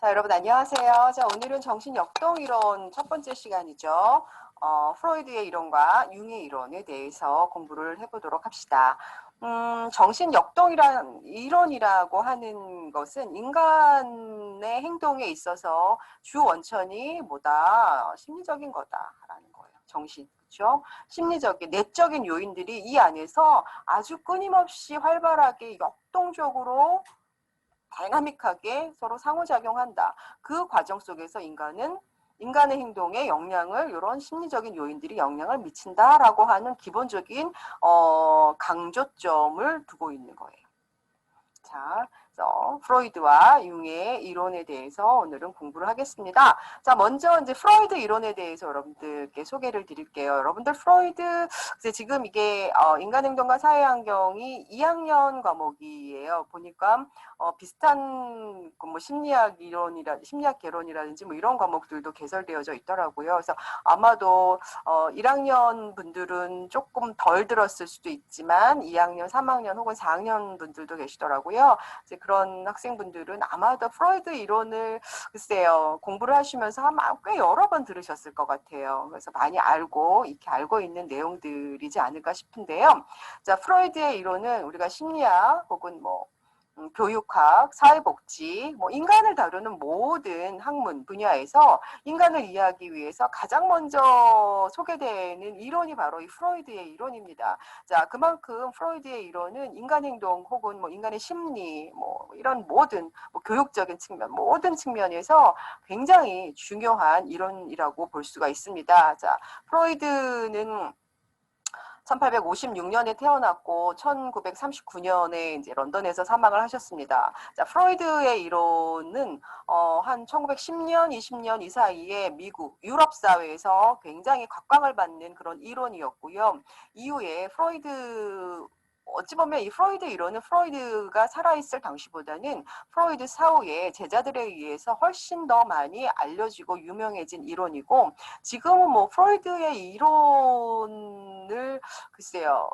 자, 여러분 안녕하세요. 자, 오늘은 정신역동 이론 첫 번째 시간이죠. 프로이드의 이론과 융의 이론에 대해서 공부를 해보도록 합시다. 정신역동이란 이론이라고 하는 것은 인간의 행동에 있어서 주 원천이 뭐다? 심리적인 거다라는 거예요. 정신. 그렇죠? 심리적인, 내적인 요인들이 이 안에서 아주 끊임없이 활발하게 역동적으로 다이나믹하게 서로 상호작용한다. 그 과정 속에서 인간의 행동에 영향을, 이런 심리적인 요인들이 영향을 미친다라고 하는 기본적인 강조점을 두고 있는 거예요. 자, 그래서 프로이드와 융의 이론에 대해서 오늘은 공부를 하겠습니다. 자, 먼저 이제 프로이드 이론에 대해서 여러분들께 소개를 드릴게요. 여러분들 프로이드 이제 지금 이게 인간행동과 사회환경이 2학년 과목이에요. 보니까 비슷한 뭐 심리학 개론이라든지 뭐 이런 과목들도 개설되어져 있더라고요. 그래서 아마도 1학년 분들은 조금 덜 들었을 수도 있지만 2학년, 3학년 혹은 4학년 분들도 계시더라고요. 이제 그런 학생분들은 아마도 프로이드 이론을 글쎄요 공부를 하시면서 아마 꽤 여러 번 들으셨을 것 같아요. 그래서 많이 익히 알고 있는 내용들이지 않을까 싶은데요. 자, 프로이드의 이론은 우리가 심리학 혹은 뭐 교육학, 사회복지, 뭐 인간을 다루는 모든 학문 분야에서 인간을 이해하기 위해서 가장 먼저 소개되는 이론이 바로 이 프로이드의 이론입니다. 자, 그만큼 프로이드의 이론은 인간 행동 혹은 뭐 인간의 심리, 뭐 이런 모든 뭐 교육적인 측면, 모든 측면에서 굉장히 중요한 이론이라고 볼 수가 있습니다. 자, 프로이드는 1856년에 태어났고 1939년에 이제 런던에서 사망을 하셨습니다. 자, 프로이드의 이론은 한 1910년, 20년 이 사이에 미국, 유럽 사회에서 굉장히 각광을 받는 그런 이론이었고요. 이후에 어찌 보면 이 프로이드 이론은 프로이드가 살아있을 당시보다는 프로이드 사후에 제자들에 의해서 훨씬 더 많이 알려지고 유명해진 이론이고, 지금은 뭐 프로이드의 이론을 글쎄요.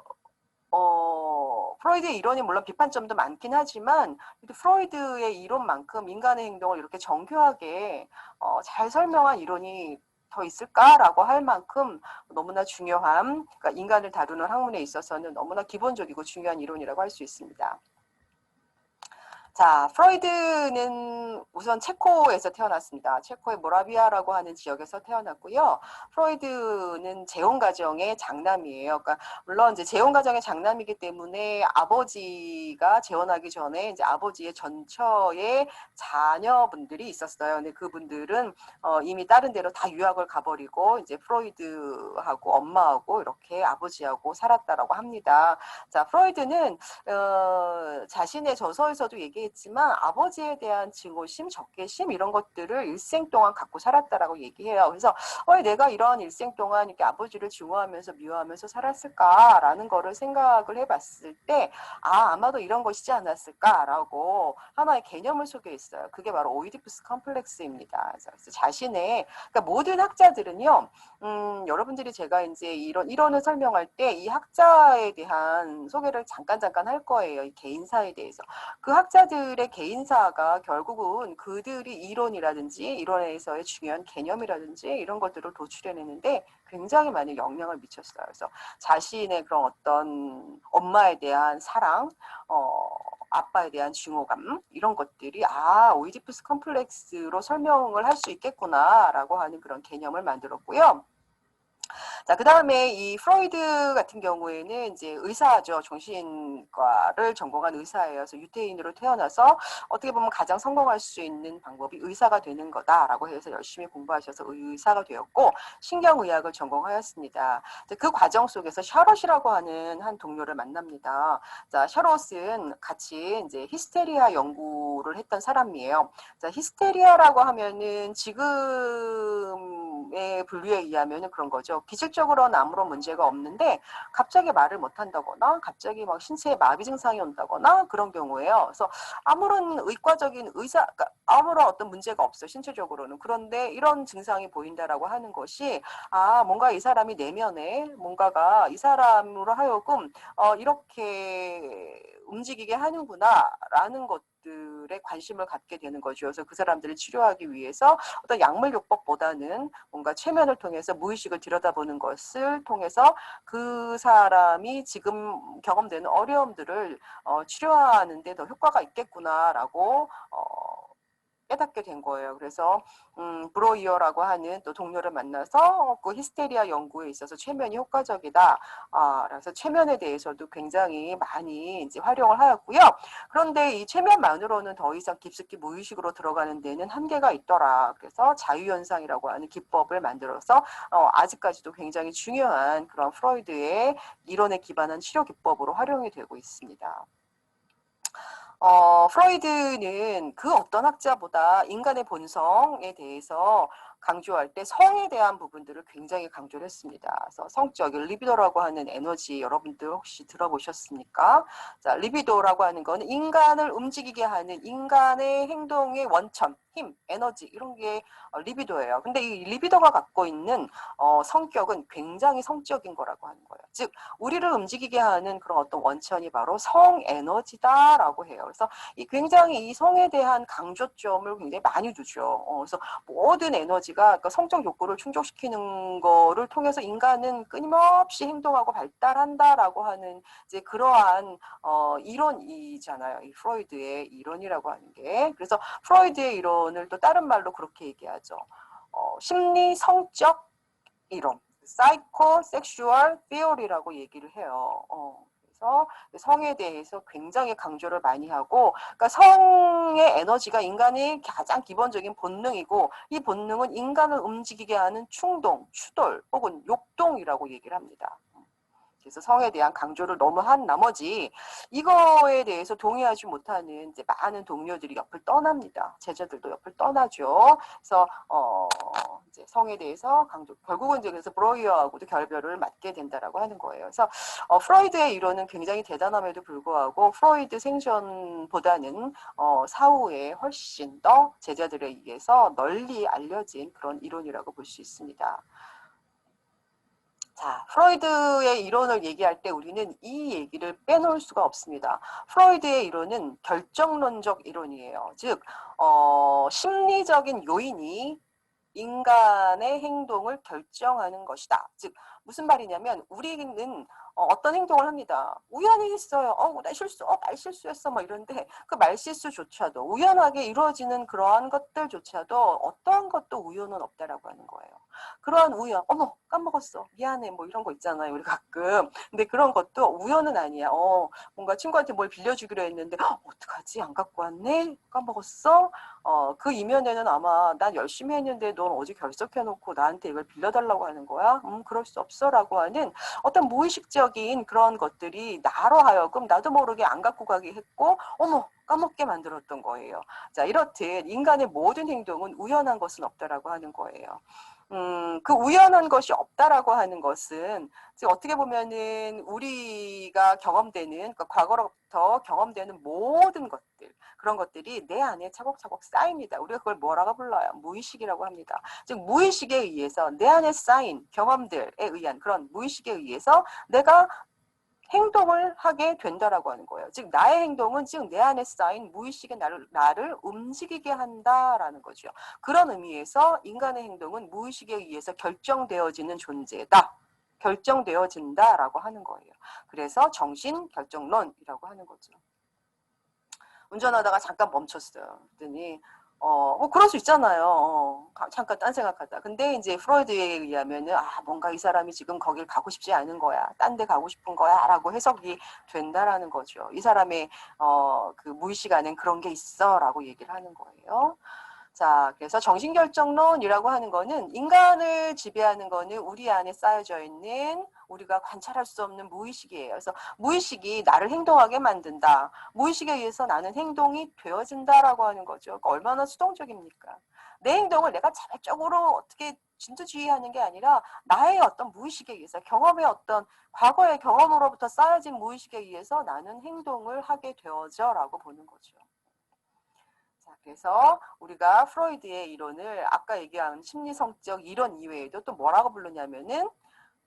프로이드의 이론이 물론 비판점도 많긴 하지만 프로이드의 이론만큼 인간의 행동을 이렇게 정교하게 잘 설명한 이론이 더 있을까라고 할 만큼 너무나 중요한, 그러니까 인간을 다루는 학문에 있어서는 너무나 기본적이고 중요한 이론이라고 할 수 있습니다. 자, 프로이드는 우선 체코에서 태어났습니다. 체코의 모라비아라고 하는 지역에서 태어났고요. 프로이드는 재혼가정의 장남이에요. 그러니까 물론 이제 재혼가정의 장남이기 때문에 아버지가 재혼하기 전에 이제 아버지의 전처의 자녀분들이 있었어요. 근데 그분들은 이미 다른 데로 다 유학을 가버리고 이제 프로이드하고 엄마하고 이렇게 아버지하고 살았다라고 합니다. 자, 프로이드는 자신의 저서에서도 얘기했지만 아버지에 대한 증오심, 적개심 이런 것들을 일생 동안 갖고 살았다라고 얘기해요. 그래서 왜 내가 이런 일생 동안 이렇게 아버지를 증오하면서 미워하면서 살았을까라는 거를 생각을 해봤을 때 아마도 이런 것이지 않았을까라고 하나의 개념을 소개했어요. 그게 바로 오이디푸스 컴플렉스입니다. 그래서 자신의, 그러니까 모든 학자들은요, 여러분들이 제가 이제 이론을 설명할 때 이 학자에 대한 소개를 잠깐 할 거예요. 이 개인사에 대해서. 그 학자들의 개인사가 결국은 그들이 이론이라든지 이론에서의 중요한 개념이라든지 이런 것들을 도출해내는데 굉장히 많은 영향을 미쳤어요. 그래서 자신의 그런 어떤 엄마에 대한 사랑, 아빠에 대한 증오감 이런 것들이 오이디푸스 컴플렉스로 설명을 할 수 있겠구나라고 하는 그런 개념을 만들었고요. 자, 그 다음에 이 프로이드 같은 경우에는 이제 의사죠. 정신과를 전공한 의사예요. 그래서 유태인으로 태어나서 어떻게 보면 가장 성공할 수 있는 방법이 의사가 되는 거다라고 해서 열심히 공부하셔서 의사가 되었고, 신경의학을 전공하였습니다. 그 과정 속에서 샤롯이라고 하는 한 동료를 만납니다. 자, 샤롯은 같이 이제 히스테리아 연구를 했던 사람이에요. 자, 히스테리아라고 하면은 지금의 분류에 의하면은 그런 거죠. 기질적으로는 아무런 문제가 없는데 갑자기 말을 못한다거나 갑자기 막 신체에 마비 증상이 온다거나 그런 경우에요. 그래서 아무런 그러니까 아무런 어떤 문제가 없어요. 신체적으로는. 그런데 이런 증상이 보인다라고 하는 것이 뭔가 이 사람이 내면에 뭔가가 이 사람으로 하여금 이렇게 움직이게 하는구나라는 것 것들에 관심을 갖게 되는 거죠. 그래서 그 사람들을 치료하기 위해서 어떤 약물요법보다는 뭔가 최면을 통해서 무의식을 들여다보는 것을 통해서 그 사람이 지금 경험되는 어려움들을 치료하는 데 더 효과가 있겠구나라고 깨닫게 된 거예요. 그래서 브로이어라고 하는 또 동료를 만나서 그 히스테리아 연구에 있어서 최면이 효과적이다. 그래서 최면에 대해서도 굉장히 많이 이제 활용을 하였고요. 그런데 이 최면만으로는 더 이상 깊숙이 무의식으로 들어가는 데는 한계가 있더라. 그래서 자유현상이라고 하는 기법을 만들어서 아직까지도 굉장히 중요한 그런 프로이드의 이론에 기반한 치료 기법으로 활용이 되고 있습니다. 프로이드는 그 어떤 학자보다 인간의 본성에 대해서 강조할 때 성에 대한 부분들을 굉장히 강조를 했습니다. 그래서 성적, 리비도라고 하는 에너지 여러분들 혹시 들어보셨습니까? 자, 리비도라고 하는 거는 인간을 움직이게 하는 인간의 행동의 원천, 힘, 에너지 이런 게 리비도예요. 근데 이 리비도가 갖고 있는 성격은 굉장히 성적인 거라고 하는 거예요. 즉 우리를 움직이게 하는 그런 어떤 원천이 바로 성 에너지다라고 해요. 그래서 굉장히 이 성에 대한 강조점을 굉장히 많이 두죠. 그래서 모든 에너지가 그러니까 성적 욕구를 충족시키는 거를 통해서 인간은 끊임없이 행동하고 발달한다라고 하는 이제 그러한 이론이잖아요. 이 프로이드의 이론이라고 하는 게. 그래서 프로이드의 이론을 또 다른 말로 그렇게 얘기하죠. 심리 성적 이론, 사이코 섹슈얼 티오리라고 얘기를 해요. 그래서 성에 대해서 굉장히 강조를 많이 하고, 그러니까 성의 에너지가 인간의 가장 기본적인 본능이고, 이 본능은 인간을 움직이게 하는 충동, 추돌 혹은 욕동이라고 얘기를 합니다. 그래서 성에 대한 강조를 너무 한 나머지 이거에 대해서 동의하지 못하는 이제 많은 동료들이 옆을 떠납니다. 제자들도 옆을 떠나죠. 그래서 이제 성에 대해서 강조, 결국은 이제 그래서 브로이어하고도 결별을 맞게 된다라고 하는 거예요. 그래서 프로이드의 이론은 굉장히 대단함에도 불구하고 프로이드 생전보다는 사후에 훨씬 더 제자들에 의해서 널리 알려진 그런 이론이라고 볼 수 있습니다. 자, 프로이드의 이론을 얘기할 때 우리는 이 얘기를 빼놓을 수가 없습니다. 프로이드의 이론은 결정론적 이론이에요. 즉, 심리적인 요인이 인간의 행동을 결정하는 것이다. 즉, 무슨 말이냐면 우리는 어떤 행동을 합니다. 우연히 했어요. 나 말실수했어. 뭐 이런데 그 말실수조차도 우연하게 이루어지는 그러한 것들조차도 어떠한 것도 우연은 없다라고 하는 거예요. 그러한 우연, 까먹었어. 미안해. 뭐 이런 거 있잖아요. 우리 가끔. 근데 그런 것도 우연은 아니야. 뭔가 친구한테 뭘 빌려주기로 했는데 어떡하지? 안 갖고 왔네? 까먹었어? 그 이면에는 아마 난 열심히 했는데 넌 어제 결석해놓고 나한테 이걸 빌려달라고 하는 거야? 그럴 수 없어라고 하는 어떤 무의식적인 그런 것들이 나로 하여금 나도 모르게 안 갖고 가게 했고 까먹게 만들었던 거예요. 자, 이렇듯 인간의 모든 행동은 우연한 것은 없다라고 하는 거예요. 그 우연한 것이 없다라고 하는 것은 어떻게 보면은 우리가 경험되는 그러니까 과거로부터 경험되는 모든 것들 그런 것들이 내 안에 차곡차곡 쌓입니다. 우리가 그걸 뭐라고 불러요? 무의식이라고 합니다. 즉 무의식에 의해서 내 안에 쌓인 경험들에 의한 그런 무의식에 의해서 내가 행동을 하게 된다라고 하는 거예요. 즉 나의 행동은 즉 내 안에 쌓인 무의식의 나를 움직이게 한다라는 거죠. 그런 의미에서 인간의 행동은 무의식에 의해서 결정되어지는 존재다. 결정되어진다라고 하는 거예요. 그래서 정신결정론이라고 하는 거죠. 운전하다가 잠깐 멈췄어요. 그랬더니 그럴 수 있잖아요. 잠깐 딴 생각하다. 근데 이제 프로이드에 의하면은 뭔가 이 사람이 지금 거길 가고 싶지 않은 거야. 딴 데 가고 싶은 거야라고 해석이 된다라는 거죠. 이 사람의 그 무의식 안엔 그런 게 있어라고 얘기를 하는 거예요. 자, 그래서 정신결정론이라고 하는 거는 인간을 지배하는 거는 우리 안에 쌓여져 있는 우리가 관찰할 수 없는 무의식이에요. 그래서 무의식이 나를 행동하게 만든다. 무의식에 의해서 나는 행동이 되어진다라고 하는 거죠. 그러니까 얼마나 수동적입니까? 내 행동을 내가 자발적으로 어떻게 진두지휘하는 게 아니라 나의 어떤 무의식에 의해서 경험의 어떤 과거의 경험으로부터 쌓여진 무의식에 의해서 나는 행동을 하게 되어져라고 보는 거죠. 그래서 우리가 프로이드의 이론을 아까 얘기한 심리성적 이론 이외에도 또 뭐라고 부르냐면은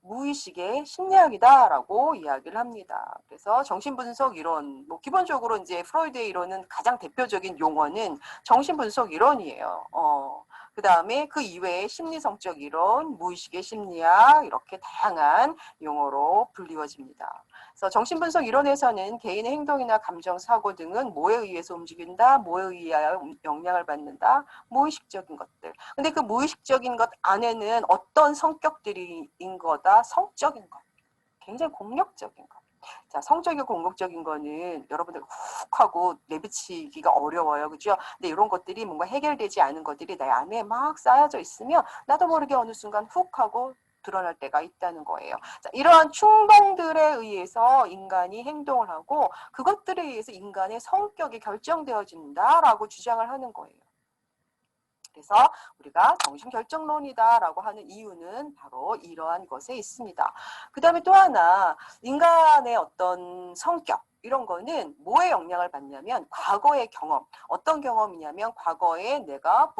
무의식의 심리학이다라고 이야기를 합니다. 그래서 정신분석 이론, 뭐 기본적으로 이제 프로이드의 이론은 가장 대표적인 용어는 정신분석 이론이에요. 그 다음에 그 이외에 심리성적 이론, 무의식의 심리학 이렇게 다양한 용어로 불리워집니다. 그래서 정신분석 이론에서는 개인의 행동이나 감정, 사고 등은 뭐에 의해서 움직인다, 뭐에 의하여 영향을 받는다, 무의식적인 것들. 근데 그 무의식적인 것 안에는 어떤 성격들인 거다, 성적인 것. 굉장히 공격적인 것. 자, 성적이고 공격적인 거는 여러분들 훅 하고 내비치기가 어려워요. 그죠? 근데 이런 것들이 뭔가 해결되지 않은 것들이 내 안에 막 쌓여져 있으면 나도 모르게 어느 순간 훅 하고 드러날 때가 있다는 거예요. 자, 이러한 충동들에 의해서 인간이 행동을 하고 그것들에 의해서 인간의 성격이 결정되어진다라고 주장을 하는 거예요. 그래서 우리가 정신결정론이다라고 하는 이유는 바로 이러한 것에 있습니다. 그 다음에 또 하나, 인간의 어떤 성격, 이런 거는 뭐에 영향을 받냐면 과거의 경험. 어떤 경험이냐면 과거에 내가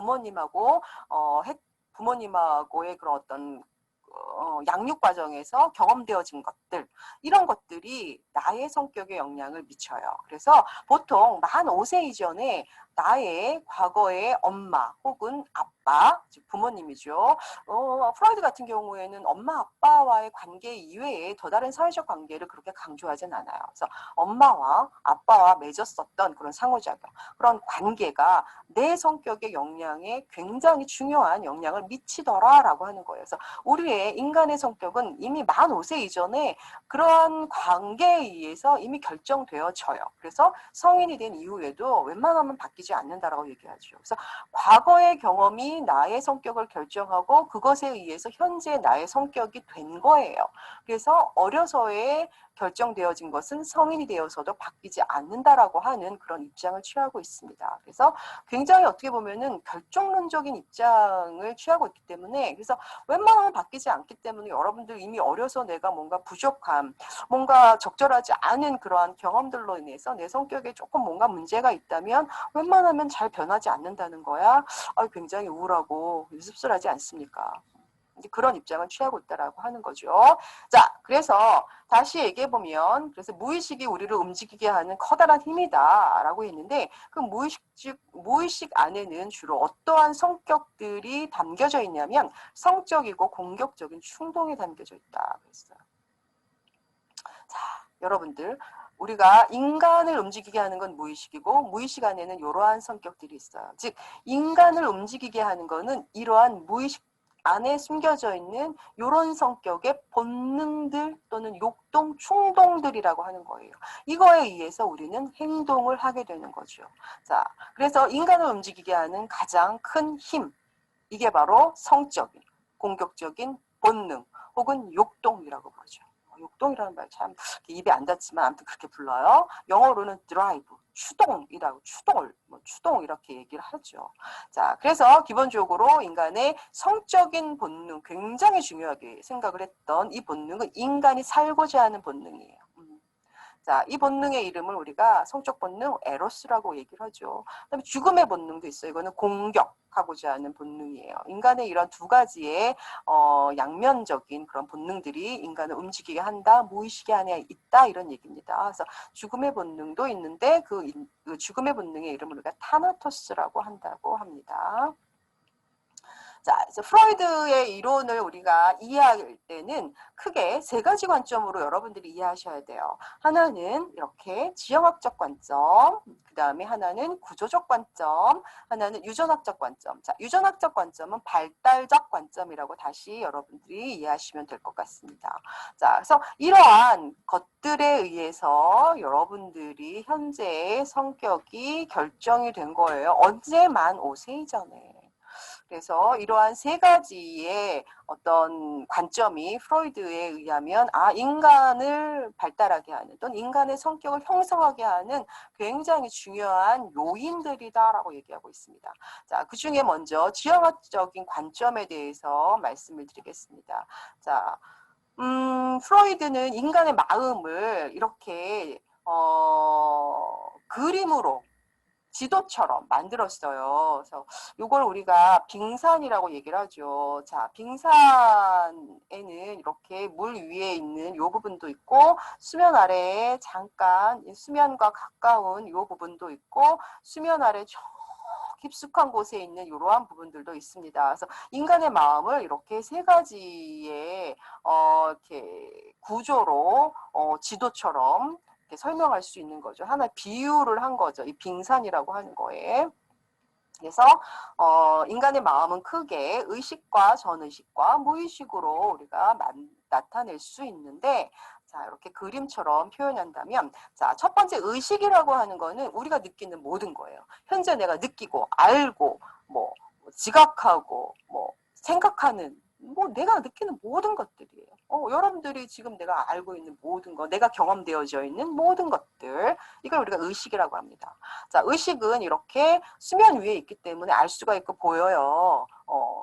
부모님하고의 그런 어떤 양육 과정에서 경험되어진 것들, 이런 것들이 나의 성격에 영향을 미쳐요. 그래서 보통 만 5세 이전에 나의 과거의 엄마 혹은 아빠, 즉 부모님이죠. 프로이드 같은 경우에는 엄마 아빠와의 관계 이외에 더 다른 사회적 관계를 그렇게 강조하진 않아요. 그래서 엄마와 아빠와 맺었었던 그런 상호작용, 그런 관계가 내 성격의 영향에 굉장히 중요한 영향을 미치더라라고 하는 거예요. 그래서 우리의 인간의 성격은 이미 만 5세 이전에 그러한 관계에 의해서 이미 결정되어져요. 그래서 성인이 된 이후에도 웬만하면 바뀌지 않는다라고 얘기하죠. 그래서 과거의 경험이 나의 성격을 결정하고 그것에 의해서 현재 나의 성격이 된 거예요. 그래서 어려서의 결정되어진 것은 성인이 되어서도 바뀌지 않는다라고 하는 그런 입장을 취하고 있습니다. 그래서 굉장히 어떻게 보면은 결정론적인 입장을 취하고 있기 때문에, 그래서 웬만하면 바뀌지 않기 때문에 여러분들 이미 어려서 내가 뭔가 부족함, 뭔가 적절하지 않은 그러한 경험들로 인해서 내 성격에 조금 뭔가 문제가 있다면 웬만하면 잘 변하지 않는다는 거야. 굉장히 우울하고 씁쓸하지 않습니까? 그런 입장을 취하고 있다라고 하는 거죠. 자, 그래서 다시 얘기해 보면, 그래서 무의식이 우리를 움직이게 하는 커다란 힘이다라고 했는데, 그 무의식 안에는 주로 어떠한 성격들이 담겨져 있냐면 성적이고 공격적인 충동이 담겨져 있다 그랬어요. 자, 여러분들, 우리가 인간을 움직이게 하는 건 무의식이고 무의식 안에는 이러한 성격들이 있어요. 즉 인간을 움직이게 하는 거는 이러한 무의식 안에 숨겨져 있는 이런 성격의 본능들 또는 욕동, 충동들이라고 하는 거예요. 이거에 의해서 우리는 행동을 하게 되는 거죠. 자, 그래서 인간을 움직이게 하는 가장 큰 힘, 이게 바로 성적인, 공격적인 본능 혹은 욕동이라고 부르죠. 욕동이라는 말 참 입에 안 닿지만 아무튼 그렇게 불러요. 영어로는 드라이브, 추동이라고, 추동 이렇게 얘기를 하죠. 자, 그래서 기본적으로 인간의 성적인 본능, 굉장히 중요하게 생각을 했던 이 본능은 인간이 살고자 하는 본능이에요. 자, 이 본능의 이름을 우리가 성적 본능 에로스라고 얘기를 하죠. 그다음에 죽음의 본능도 있어요. 이거는 공격하고자 하는 본능이에요. 인간의 이런 두 가지의 양면적인 그런 본능들이 인간을 움직이게 한다, 무의식 안에 있다 이런 얘기입니다. 그래서 죽음의 본능도 있는데 그 죽음의 본능의 이름을 우리가 타나토스라고 한다고 합니다. 자, 이제 프로이드의 이론을 우리가 이해할 때는 크게 세 가지 관점으로 여러분들이 이해하셔야 돼요. 하나는 이렇게 지형학적 관점, 그 다음에 하나는 구조적 관점, 하나는 유전학적 관점. 자, 유전학적 관점은 발달적 관점이라고 다시 여러분들이 이해하시면 될 것 같습니다. 자, 그래서 이러한 것들에 의해서 여러분들이 현재의 성격이 결정이 된 거예요. 언제? 만 5세 이전에. 그래서 이러한 세 가지의 어떤 관점이 프로이드에 의하면 인간을 발달하게 하는 또는 인간의 성격을 형성하게 하는 굉장히 중요한 요인들이다라고 얘기하고 있습니다. 자, 그중에 먼저 지형학적인 관점에 대해서 말씀을 드리겠습니다. 자, 프로이드는 인간의 마음을 이렇게 그림으로 지도처럼 만들었어요. 그래서 이걸 우리가 빙산이라고 얘기를 하죠. 자, 빙산에는 이렇게 물 위에 있는 요 부분도 있고 수면 아래에 잠깐 수면과 가까운 요 부분도 있고 수면 아래 저 깊숙한 곳에 있는 이러한 부분들도 있습니다. 그래서 인간의 마음을 이렇게 세 가지의 이렇게 구조로 지도처럼 이렇게 설명할 수 있는 거죠. 하나 비유를 한 거죠. 이 빙산이라고 하는 거에. 그래서 인간의 마음은 크게 의식과 전의식과 무의식으로 우리가 나타낼 수 있는데, 자, 이렇게 그림처럼 표현한다면, 자, 첫 번째 의식이라고 하는 거는 우리가 느끼는 모든 거예요. 현재 내가 느끼고 알고 뭐 지각하고 뭐 생각하는 뭐 내가 느끼는 모든 것들이에요. 여러분들이 지금 내가 알고 있는 모든 거, 내가 경험되어져 있는 모든 것들, 이걸 우리가 의식이라고 합니다. 자, 의식은 이렇게 수면 위에 있기 때문에 알 수가 있고 보여요.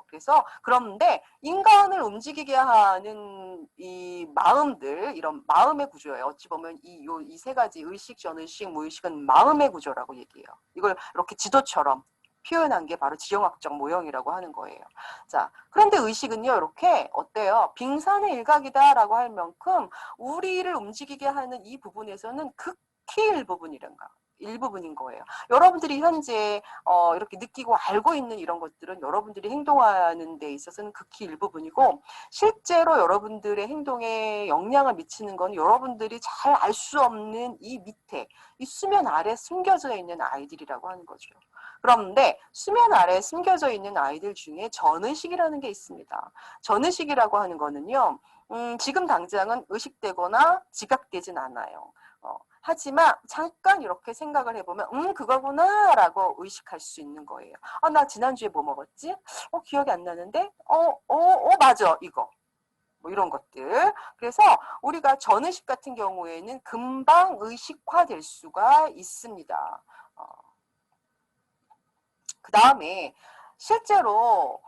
그래서 그런데 인간을 움직이게 하는 이 마음들, 이런 마음의 구조예요. 어찌 보면 이 세 가지 의식, 전의식, 무의식은 마음의 구조라고 얘기해요. 이걸 이렇게 지도처럼 표현한 게 바로 지형학적 모형이라고 하는 거예요. 자, 그런데 의식은요, 이렇게 어때요? 빙산의 일각이다라고 할 만큼 우리를 움직이게 하는 이 부분에서는 극히 일부분인 거예요. 여러분들이 현재 이렇게 느끼고 알고 있는 이런 것들은 여러분들이 행동하는 데 있어서는 극히 일부분이고, 실제로 여러분들의 행동에 영향을 미치는 건 여러분들이 잘 알 수 없는 이 밑에, 이 수면 아래 숨겨져 있는 아이들이라고 하는 거죠. 그런데 수면 아래 숨겨져 있는 아이들 중에 전의식이라는 게 있습니다. 전의식이라고 하는 거는요, 지금 당장은 의식되거나 지각되진 않아요. 하지만 잠깐 이렇게 생각을 해보면 그거구나 라고 의식할 수 있는 거예요. 나 지난주에 뭐 먹었지? 기억이 안 나는데? 맞아, 이거. 뭐 이런 것들. 그래서 우리가 전의식 같은 경우에는 금방 의식화될 수가 있습니다. 그 다음에 실제로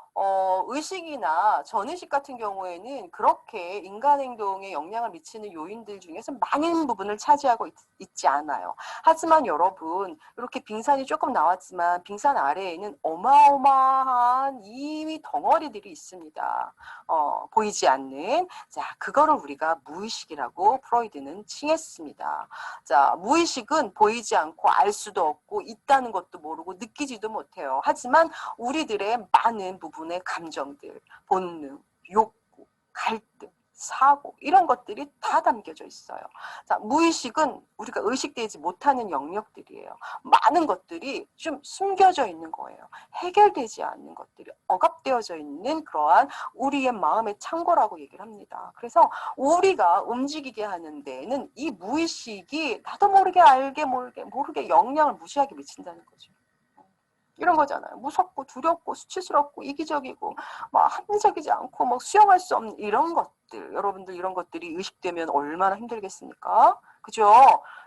의식이나 전의식 같은 경우에는 그렇게 인간 행동에 영향을 미치는 요인들 중에서 많은 부분을 차지하고 있지 않아요. 하지만 여러분, 이렇게 빙산이 조금 나왔지만 빙산 아래에는 어마어마한 이 덩어리들이 있습니다. 보이지 않는. 자, 그거를 우리가 무의식이라고 프로이드는 칭했습니다. 자, 무의식은 보이지 않고 알 수도 없고 있다는 것도 모르고 느끼지도 못해요. 하지만 우리들의 많은 부분의 감정들, 본능, 욕구, 갈등, 사고 이런 것들이 다 담겨져 있어요. 자, 무의식은 우리가 의식되지 못하는 영역들이에요. 많은 것들이 좀 숨겨져 있는 거예요. 해결되지 않는 것들이 억압되어져 있는 그러한 우리의 마음의 창고라고 얘기를 합니다. 그래서 우리가 움직이게 하는 데에는 이 무의식이 나도 모르게 알게 모르게 영향을 무시하게 미친다는 거죠. 이런 거잖아요. 무섭고 두렵고 수치스럽고 이기적이고 막 합리적이지 않고 막 수용할 수 없는 이런 것들. 여러분들 이런 것들이 의식되면 얼마나 힘들겠습니까? 그죠?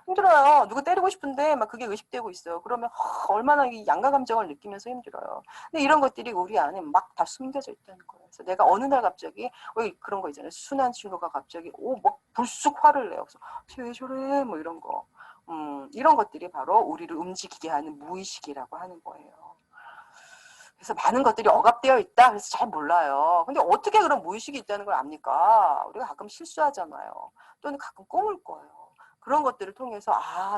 힘들어요. 누구 때리고 싶은데 막 그게 의식되고 있어요. 그러면 얼마나 이 양가 감정을 느끼면서 힘들어요. 근데 이런 것들이 우리 안에 막 다 숨겨져 있다는 거예요. 그래서 내가 어느 날 갑자기 그런 거 있잖아요. 순한 친구가 갑자기 막 불쑥 화를 내요. 그래서 왜 저래? 뭐 이런 거. 이런 것들이 바로 우리를 움직이게 하는 무의식이라고 하는 거예요. 그래서 많은 것들이 억압되어 있다. 그래서 잘 몰라요. 근데 어떻게 그런 무의식이 있다는 걸 압니까? 우리가 가끔 실수하잖아요. 또는 가끔 꿈을 꿔요. 그런 것들을 통해서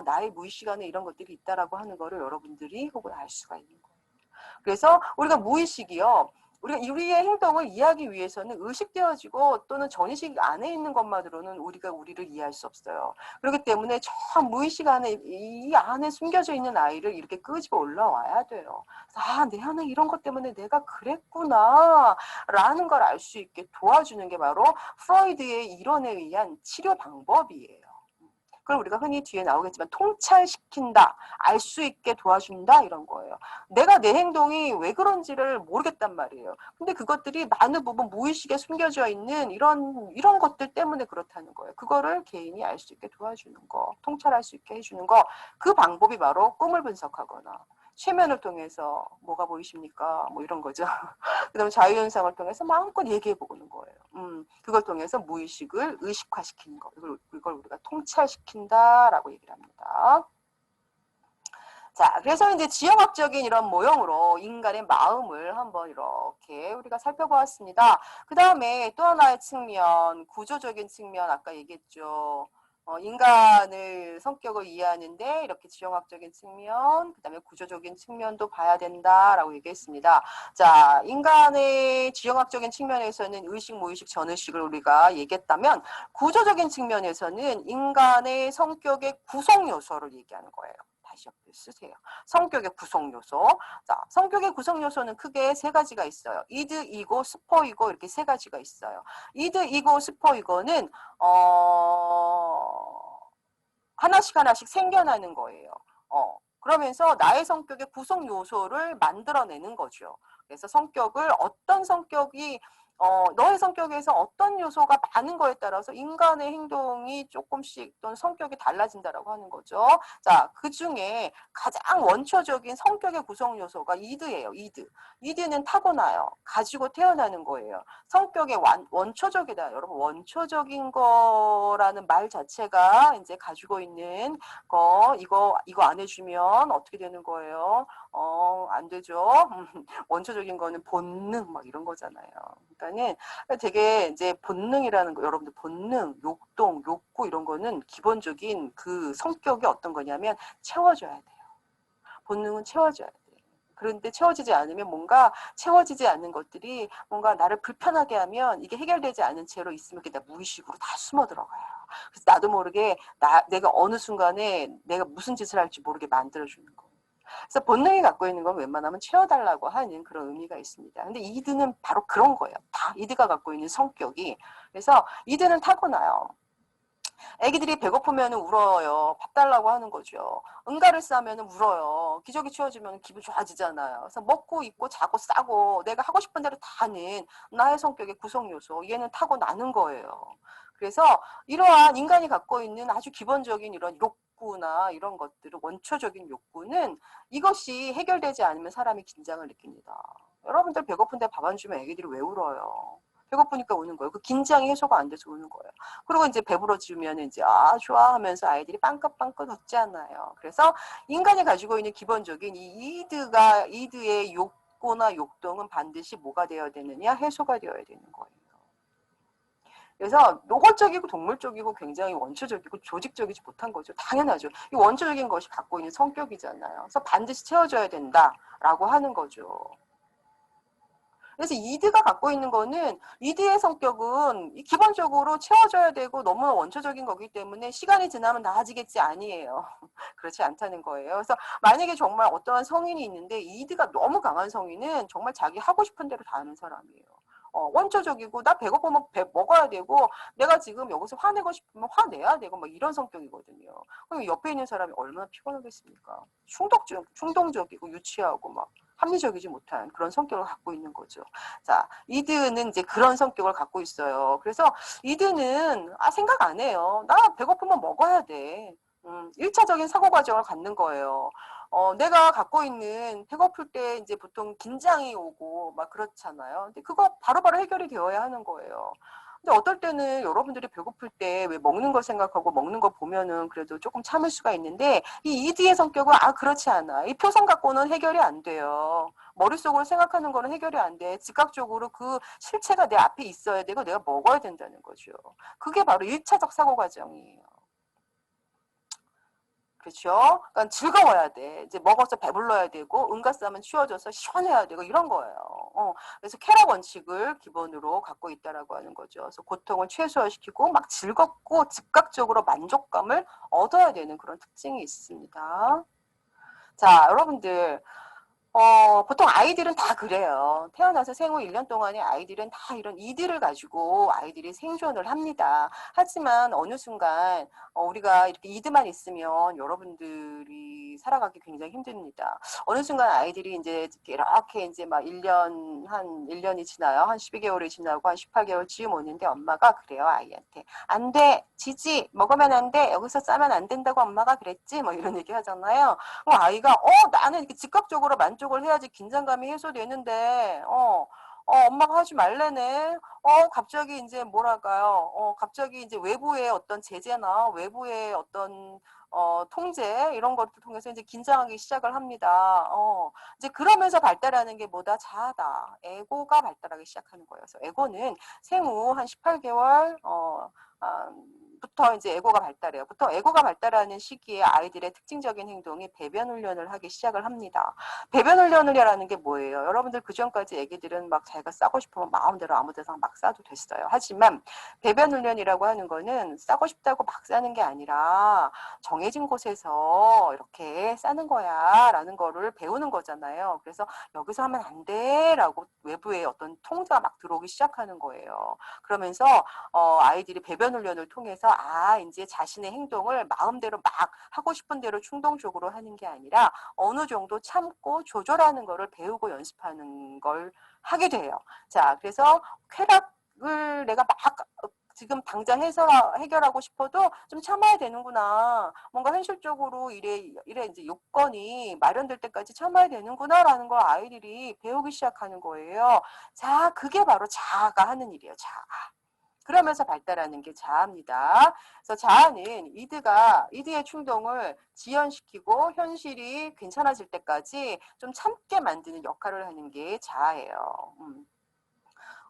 나의 무의식 안에 이런 것들이 있다라고 하는 거를 여러분들이 혹은 알 수가 있는 거예요. 그래서 우리가 무의식이요. 우리의 행동을 이해하기 위해서는 의식되어지고 또는 전의식 안에 있는 것만으로는 우리가 우리를 이해할 수 없어요. 그렇기 때문에 저 무의식 안에 이 안에 숨겨져 있는 아이를 이렇게 끄집어 올라와야 돼요. 내 안에 이런 것 때문에 내가 그랬구나 라는 걸 알 수 있게 도와주는 게 바로 프로이드의 이론에 의한 치료 방법이에요. 그걸 우리가 흔히 뒤에 나오겠지만 통찰시킨다, 알 수 있게 도와준다 이런 거예요. 내가 내 행동이 왜 그런지를 모르겠단 말이에요. 근데 그것들이 많은 부분 무의식에 숨겨져 있는 이런 것들 때문에 그렇다는 거예요. 그거를 개인이 알 수 있게 도와주는 거, 통찰할 수 있게 해주는 거, 그 방법이 바로 꿈을 분석하거나 최면을 통해서 뭐가 보이십니까? 뭐 이런 거죠. 그다음에 자유현상을 통해서 마음껏 얘기해보는 거예요. 그걸 통해서 무의식을 의식화시키는 거. 이걸 우리가 통찰시킨다라고 얘기를 합니다. 자, 그래서 이제 지형학적인 이런 모형으로 인간의 마음을 한번 이렇게 우리가 살펴보았습니다. 그 다음에 또 하나의 측면, 구조적인 측면, 아까 얘기했죠. 인간을 성격을 이해하는데 이렇게 지형학적인 측면, 그 다음에 구조적인 측면도 봐야 된다라고 얘기했습니다. 자, 인간의 지형학적인 측면에서는 의식, 무의식, 전의식을 우리가 얘기했다면 구조적인 측면에서는 인간의 성격의 구성 요소를 얘기하는 거예요. 다시 옆에 쓰세요. 성격의 구성 요소. 자, 성격의 구성 요소는 크게 세 가지가 있어요. 이드, 이고, 스포, 이고 이렇게 세 가지가 있어요. 이드, 이고, 스포, 이고는 하나씩 하나씩 생겨나는 거예요. 그러면서 나의 성격의 구성 요소를 만들어내는 거죠. 그래서 성격을 어떤 성격이 너의 성격에서 어떤 요소가 많은 거에 따라서 인간의 행동이 조금씩 또는 성격이 달라진다라고 하는 거죠. 자, 그 중에 가장 원초적인 성격의 구성 요소가 이드예요. 이드. 이드는 타고나요. 가지고 태어나는 거예요. 성격의 원초적이다. 여러분, 원초적인 거라는 말 자체가 이제 가지고 있는 거, 이거 안 해주면 어떻게 되는 거예요? 안 되죠. 원초적인 거는 본능 막 이런 거잖아요. 그러니까는 되게 이제 본능이라는 거, 여러분들 본능, 욕동, 욕구 이런 거는 기본적인 그 성격이 어떤 거냐면 채워줘야 돼요. 본능은 채워줘야 돼요. 그런데 채워지지 않으면 뭔가 채워지지 않는 것들이 뭔가 나를 불편하게 하면 이게 해결되지 않은 채로 있으면 그게 무의식으로 다 숨어 들어가요. 그래서 나도 모르게 내가 어느 순간에 내가 무슨 짓을 할지 모르게 만들어주는 거예요. 그래서 본능이 갖고 있는 건 웬만하면 채워달라고 하는 그런 의미가 있습니다. 근데 이드는 바로 그런 거예요. 다 이드가 갖고 있는 성격이. 그래서 이드는 타고나요. 애기들이 배고프면 울어요. 밥 달라고 하는 거죠. 응가를 싸면 울어요. 기저귀 치워주면 기분 좋아지잖아요. 그래서 먹고 입고 자고 싸고 내가 하고 싶은 대로 다 하는 나의 성격의 구성 요소. 얘는 타고나는 거예요. 그래서 이러한 인간이 갖고 있는 아주 기본적인 이런 욕구나 이런 것들은 원초적인 욕구는 이것이 해결되지 않으면 사람이 긴장을 느낍니다. 여러분들 배고픈데 밥 안 주면 애기들이 왜 울어요? 배고프니까 우는 거예요. 그 긴장이 해소가 안 돼서 우는 거예요. 그리고 이제 배부러지면 이제 좋아 하면서 아이들이 빵긋빵긋 웃잖아요. 그래서 인간이 가지고 있는 기본적인 이 이드의 욕구나 욕동은 반드시 뭐가 되어야 되느냐? 해소가 되어야 되는 거예요. 그래서 노골적이고 동물적이고 굉장히 원초적이고 조직적이지 못한 거죠. 당연하죠. 이 원초적인 것이 갖고 있는 성격이잖아요. 그래서 반드시 채워줘야 된다라고 하는 거죠. 그래서 이드가 갖고 있는 거는 이드의 성격은 기본적으로 채워줘야 되고 너무 원초적인 거기 때문에 시간이 지나면 나아지겠지 아니에요. 그렇지 않다는 거예요. 그래서 만약에 정말 어떠한 성인이 있는데 이드가 너무 강한 성인은 정말 자기 하고 싶은 대로 다 하는 사람이에요. 원초적이고 나 배고프면 먹어야 되고 내가 지금 여기서 화내고 싶으면 화내야 되고 막 이런 성격이거든요. 그럼 옆에 있는 사람이 얼마나 피곤하겠습니까? 충동적이고 유치하고 막 합리적이지 못한 그런 성격을 갖고 있는 거죠. 자, 이드는 이제 그런 성격을 갖고 있어요. 그래서 이드는 생각 안 해요. 나 배고프면 먹어야 돼. 1차적인 사고 과정을 갖는 거예요. 내가 갖고 있는 배고플 때 이제 보통 긴장이 오고 막 그렇잖아요. 근데 그거 바로바로 해결이 되어야 하는 거예요. 근데 어떨 때는 여러분들이 배고플 때 왜 먹는 거 생각하고 먹는 거 보면은 그래도 조금 참을 수가 있는데 이 이드의 성격은 그렇지 않아. 이 표정 갖고는 해결이 안 돼요. 머릿속으로 생각하는 거는 해결이 안 돼. 즉각적으로 그 실체가 내 앞에 있어야 되고 내가 먹어야 된다는 거죠. 그게 바로 1차적 사고 과정이에요. 그렇죠? 그러니까 즐거워야 돼. 이제 먹어서 배불러야 되고 응가싸면 치워져서 시원해야 되고 이런 거예요. 그래서 쾌락 원칙을 기본으로 갖고 있다라고 하는 거죠. 그래서 고통을 최소화시키고 막 즐겁고 즉각적으로 만족감을 얻어야 되는 그런 특징이 있습니다. 자, 여러분들 보통 아이들은 다 그래요. 태어나서 생후 1년 동안의 아이들은 다 이런 이들을 가지고 아이들이 생존을 합니다. 하지만 어느 순간 우리가 이렇게 이드만 있으면 여러분들이 살아가기 굉장히 힘듭니다. 어느 순간 아이들이 이렇게 이제 막 1년이 지나요. 한 12개월이 지나고 한 18개월쯤 오는데 엄마가 그래요, 아이한테. 안 돼, 지지, 먹으면 안 돼, 여기서 싸면 안 된다고 엄마가 그랬지, 뭐 이런 얘기 하잖아요. 아이가 나는 이렇게 즉각적으로 만족을 해야지 긴장감이 해소되는데 엄마가 하지 말래네. 갑자기 이제 뭐랄까요? 갑자기 이제 외부의 어떤 제재나 외부의 어떤 통제 이런 것들 통해서 이제 긴장하기 시작을 합니다. 이제 그러면서 발달하는 게 뭐다? 자아다. 에고가 발달하기 시작하는 거예요. 그래서 에고는 생후 한 18개월 부터 이제 에고가 발달해요. 보통 에고가 발달하는 시기에 아이들의 특징적인 행동이 배변 훈련을 하기 시작을 합니다. 배변 훈련을 하라는 게 뭐예요? 여러분들 그전까지 애기들은 막 자기가 싸고 싶으면 마음대로 아무 데나 막 싸도 됐어요. 하지만 배변 훈련이라고 하는 거는 싸고 싶다고 막 싸는 게 아니라 정해진 곳에서 이렇게 싸는 거야 라는 거를 배우는 거잖아요. 그래서 여기서 하면 안 돼 라고 외부에 어떤 통제가 막 들어오기 시작하는 거예요. 그러면서 아이들이 배변 훈련을 통해서 이제 자신의 행동을 마음대로 막 하고 싶은 대로 충동적으로 하는 게 아니라 어느 정도 참고 조절하는 거를 배우고 연습하는 걸 하게 돼요. 자, 그래서 쾌락을 내가 막 지금 당장 해결하고 싶어도 좀 참아야 되는구나. 뭔가 현실적으로 이래 이제 요건이 마련될 때까지 참아야 되는구나라는 걸 아이들이 배우기 시작하는 거예요. 자, 그게 바로 자아가 하는 일이에요. 자아. 그러면서 발달하는 게 자아입니다. 그래서 자아는 이드의 충동을 지연시키고 현실이 괜찮아질 때까지 좀 참게 만드는 역할을 하는 게 자아예요.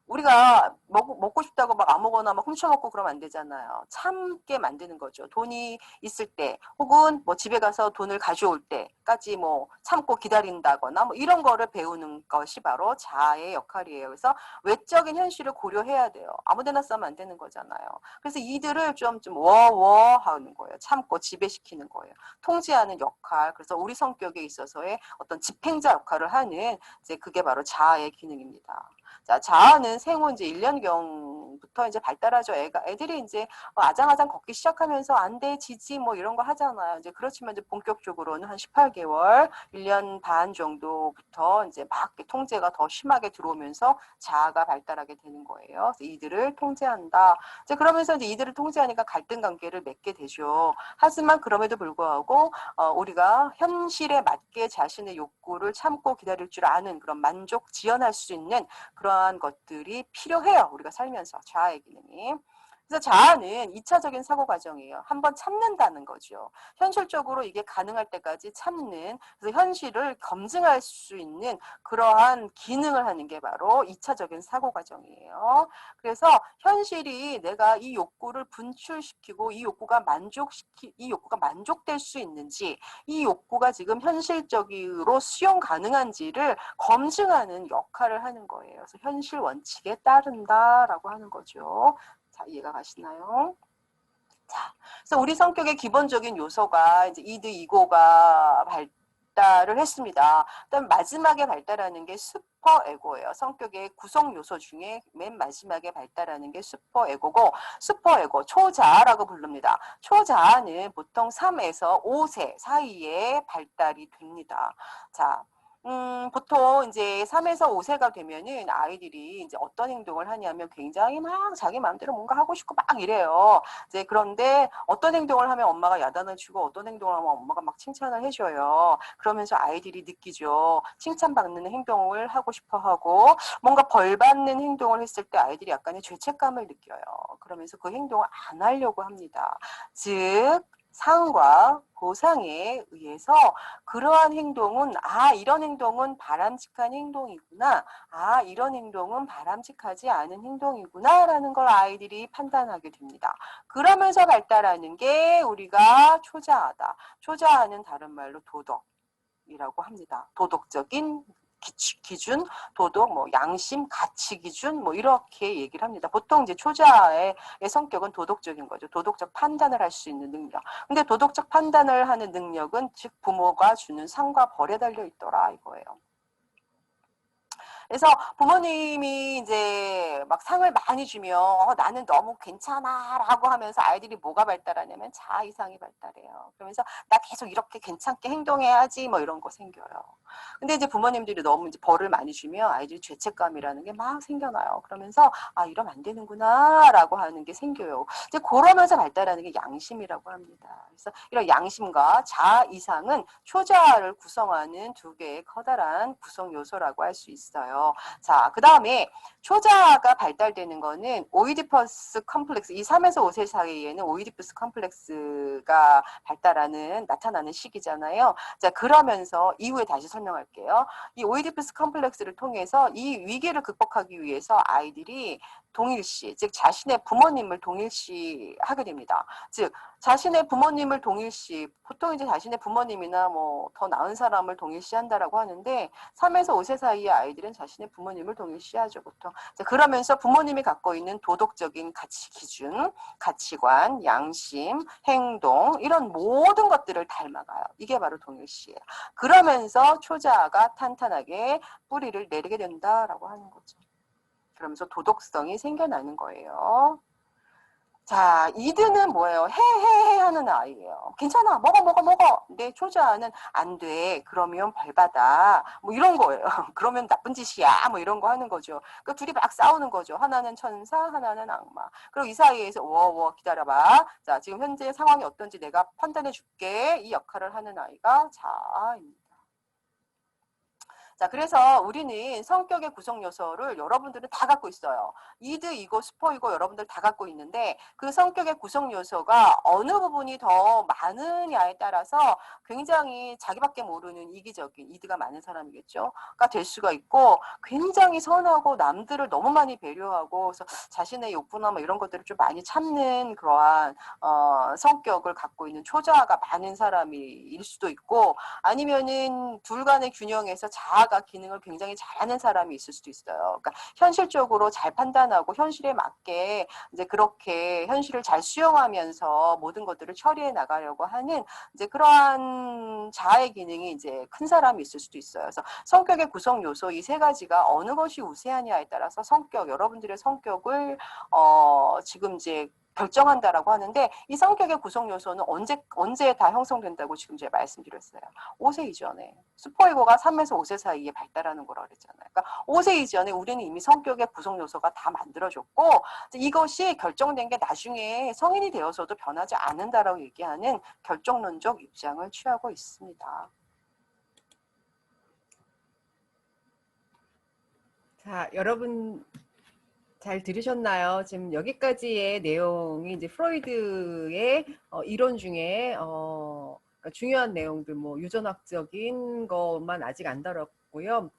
우리가 먹고 싶다고 막 아무거나 막 훔쳐먹고 그러면 안 되잖아요. 참게 만드는 거죠. 돈이 있을 때 혹은 뭐 집에 가서 돈을 가져올 때까지 뭐 참고 기다린다거나 뭐 이런 거를 배우는 것이 바로 자아의 역할이에요. 그래서 외적인 현실을 고려해야 돼요. 아무데나 쓰면 안 되는 거잖아요. 그래서 이들을 좀 워워 하는 거예요. 참고 지배시키는 거예요. 통제하는 역할. 그래서 우리 성격에 있어서의 어떤 집행자 역할을 하는 이제 그게 바로 자아의 기능입니다. 자, 자아는 생후 이제 1년경부터 이제 발달하죠. 애들이 이제 아장아장 걷기 시작하면서 안 돼, 지지 뭐 이런 거 하잖아요. 이제 그렇지만 이제 본격적으로는 한 18개월, 1년 반 정도부터 이제 막 통제가 더 심하게 들어오면서 자아가 발달하게 되는 거예요. 그래서 이들을 통제한다. 이제 그러면서 이제 이들을 통제하니까 갈등 관계를 맺게 되죠. 하지만 그럼에도 불구하고 우리가 현실에 맞게 자신의 욕구를 참고 기다릴 줄 아는 그런 만족 지연할 수 있는 그러한 것들이 필요해요. 우리가 살면서 자아의 기능이. 그래서 자아는 2차적인 사고 과정이에요. 한번 참는다는 거죠. 현실적으로 이게 가능할 때까지 참는, 그래서 현실을 검증할 수 있는 그러한 기능을 하는 게 바로 2차적인 사고 과정이에요. 그래서 현실이 내가 이 욕구를 분출시키고 이 욕구가 만족될 수 있는지, 이 욕구가 지금 현실적으로 수용 가능한지를 검증하는 역할을 하는 거예요. 그래서 현실 원칙에 따른다라고 하는 거죠. 자, 이해가 가시나요? 자, 그래서 우리 성격의 기본적인 요소가 이제 이드 이고가 발달을 했습니다. 그다음 마지막에 발달하는 게 슈퍼 에고예요. 성격의 구성 요소 중에 맨 마지막에 발달하는 게 슈퍼 에고고, 슈퍼 에고 초자아라고 부릅니다. 초자아는 보통 3에서 5세 사이에 발달이 됩니다. 자, 보통 이제 3에서 5세가 되면은 아이들이 이제 어떤 행동을 하냐면 굉장히 막 자기 마음대로 뭔가 하고 싶고 막 이래요. 이제 그런데 어떤 행동을 하면 엄마가 야단을 주고 어떤 행동을 하면 엄마가 막 칭찬을 해줘요. 그러면서 아이들이 느끼죠. 칭찬받는 행동을 하고 싶어 하고 뭔가 벌 받는 행동을 했을 때 아이들이 약간의 죄책감을 느껴요. 그러면서 그 행동을 안 하려고 합니다. 즉, 상과 보상에 의해서 그러한 행동은 이런 행동은 바람직한 행동이구나. 이런 행동은 바람직하지 않은 행동이구나라는 걸 아이들이 판단하게 됩니다. 그러면서 발달하는 게 우리가 초자아다. 초자아는 다른 말로 도덕이라고 합니다. 도덕적인 기준, 도덕, 뭐 양심, 가치 기준, 뭐 이렇게 얘기를 합니다. 보통 이제 초자아의 성격은 도덕적인 거죠. 도덕적 판단을 할 수 있는 능력. 근데 도덕적 판단을 하는 능력은 즉 부모가 주는 상과 벌에 달려 있더라 이거예요. 그래서 부모님이 이제 막 상을 많이 주면 나는 너무 괜찮아라고 하면서 아이들이 뭐가 발달하냐면 자아 이상이 발달해요. 그러면서 나 계속 이렇게 괜찮게 행동해야지 뭐 이런 거 생겨요. 근데 이제 부모님들이 너무 이제 벌을 많이 주면 아이들이 죄책감이라는 게 막 생겨나요. 그러면서 이러면 안 되는구나라고 하는 게 생겨요. 이제 그러면서 발달하는 게 양심이라고 합니다. 그래서 이런 양심과 자아 이상은 초자아를 구성하는 두 개의 커다란 구성 요소라고 할 수 있어요. 있어요. 자, 그 다음에 초자아가 발달되는 거는 오이디퍼스 컴플렉스, 이 3에서 5세 사이에는 오이디푸스 컴플렉스가 나타나는 시기잖아요. 자, 그러면서 이후에 다시 설명할게요. 이 오이디푸스 컴플렉스를 통해서 이 위기를 극복하기 위해서 아이들이 동일시, 즉 자신의 부모님을 동일시 하게 됩니다. 즉 자신의 부모님을 동일시, 보통 이제 자신의 부모님이나 뭐 더 나은 사람을 동일시한다라고 하는데 3에서 5세 사이의 아이들은 자신의 부모님을 동일시하죠, 보통. 자, 그러면서 부모님이 갖고 있는 도덕적인 가치 기준, 가치관, 양심, 행동 이런 모든 것들을 닮아가요. 이게 바로 동일시예요. 그러면서 초자아가 탄탄하게 뿌리를 내리게 된다라고 하는 거죠. 그러면서 도덕성이 생겨나는 거예요. 자, 이드는 뭐예요? 해 하는 아이예요. 괜찮아, 먹어. 근데 초자아는 안 돼. 그러면 벌 받아. 뭐 이런 거예요. 그러면 나쁜 짓이야. 뭐 이런 거 하는 거죠. 그 둘이 막 싸우는 거죠. 하나는 천사, 하나는 악마. 그리고 이 사이에서 기다려봐. 자, 지금 현재 상황이 어떤지 내가 판단해 줄게. 이 역할을 하는 아이가 자아입니다. 자, 그래서 우리는 성격의 구성 요소를 여러분들은 다 갖고 있어요. 이고 스포이고 여러분들 다 갖고 있는데 그 성격의 구성 요소가 어느 부분이 더 많으냐에 따라서 굉장히 자기밖에 모르는 이기적인 이드가 많은 사람이겠죠.가 될 수가 있고 굉장히 선하고 남들을 너무 많이 배려하고 그래서 자신의 욕구나 뭐 이런 것들을 좀 많이 참는 그러한 성격을 갖고 있는 초자아가 많은 사람일 수도 있고 아니면은 둘 간의 균형에서 자아가 기능을 굉장히 잘하는 사람이 있을 수도 있어요. 그러니까 현실적으로 잘 판단하고 현실에 맞게 이제 그렇게 현실을 잘 수용하면서 모든 것들을 처리해 나가려고 하는 이제 그러한 자아의 기능이 이제 큰 사람이 있을 수도 있어요. 그래서 성격의 구성 요소 이 세 가지가 어느 것이 우세하냐에 따라서 여러분들의 성격을 지금 이제 결정한다라고 하는데 이 성격의 구성 요소는 언제 다 형성된다고 지금 제가 말씀드렸어요. 5세 이전에. 슈퍼이고가 3에서 5세 사이에 발달하는 거라고 그랬잖아요. 그러니까 5세 이전에 우리는 이미 성격의 구성 요소가 다 만들어졌고 이것이 결정된 게 나중에 성인이 되어서도 변하지 않는다라고 얘기하는 결정론적 입장을 취하고 있습니다. 자, 여러분 잘 들으셨나요? 지금 여기까지의 내용이 이제 프로이드의 이론 중에 그러니까 중요한 내용들, 뭐 유전학적인 것만 아직 안 다뤘고요.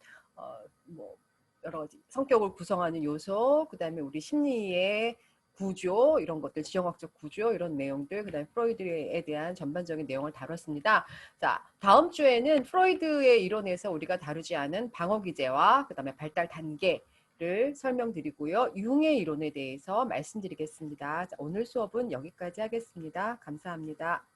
뭐 여러 가지 성격을 구성하는 요소, 그다음에 우리 심리의 구조 이런 것들, 지정학적 구조 이런 내용들, 그다음에 프로이드에 대한 전반적인 내용을 다뤘습니다. 자, 다음 주에는 프로이드의 이론에서 우리가 다루지 않은 방어 기제와 그다음에 발달 단계 를 설명드리고요. 융의 이론에 대해서 말씀드리겠습니다. 자, 오늘 수업은 여기까지 하겠습니다. 감사합니다.